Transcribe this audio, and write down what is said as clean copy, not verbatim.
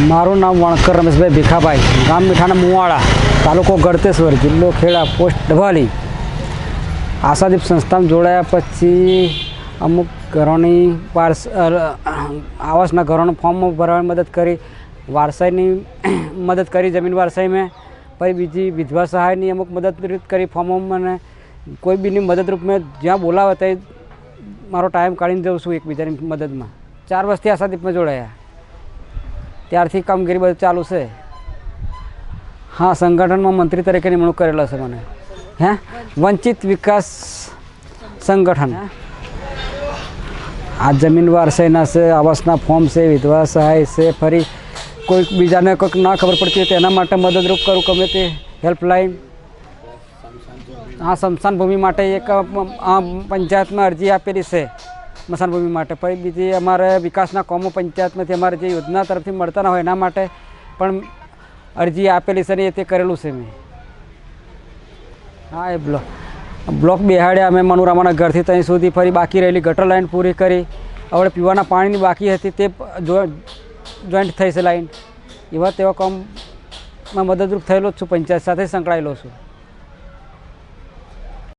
મારું નામ વણકર રમેશભાઈ ભીખાભાઈ, ગામ મીઠાના મુવાડા, તાલુકો ગળતેશ્વર, જિલ્લો ખેડા, પોસ્ટ ડભાલી. આશાદીપ સંસ્થામાં જોડાયા પછી અમુક ઘરોની આવાસના ઘરોનું ફોર્મ ભરવાની મદદ કરી, વારસાઈની મદદ કરી, જમીન વારસાઈ મેં પછી બીજી વિધવા સહાયની અમુક મદદ કરી ફોર્મોમાં. અને કોઈ બીની મદદરૂપ મેં જ્યાં બોલાવે ત્યાં મારો ટાઈમ કાઢીને જાઉં છું એકબીજાની મદદમાં. 4 વર્ષથી આશાદીપમાં જોડાયા, ત્યારથી કામગીરી બધું ચાલુ છે. હા, સંગઠનમાં મંત્રી તરીકે નિમણૂક કરેલો છે મને. વંચિત વિકાસ સંગઠન. આ જમીન વારસાઈના છે, આવાસના ફોર્મ છે, વિધવા સહાય છે, ફરી કોઈક બીજાને કોઈક ના ખબર પડતી હોય તો એના માટે મદદરૂપ કરું, ગમે તે હેલ્પલાઇન. હા, સ્મશાન ભૂમિ માટે એક પંચાયતમાં અરજી આપેલી છે સ્મશાન ભૂમિ માટે. પછી બીજી અમારે વિકાસના કામો પંચાયતમાંથી અમારે જે યોજના તરફથી મળતા ના હોય એના માટે પણ અરજી આપેલી છે ને એ તે કરેલું છે મેં. હા, એ બ્લોક બેહાડ્યા અમે મનુરામાના ઘરથી ત્યાં સુધી. ફરી બાકી રહેલી ગટર લાઈન પૂરી કરી. હવે પીવાના પાણીની બાકી હતી તે જોઈન્ટ થઈ છે લાઈન. એવા તેવા કામમાં મદદરૂપ થયેલો જ છું, પંચાયત સાથે સંકળાયેલો છું.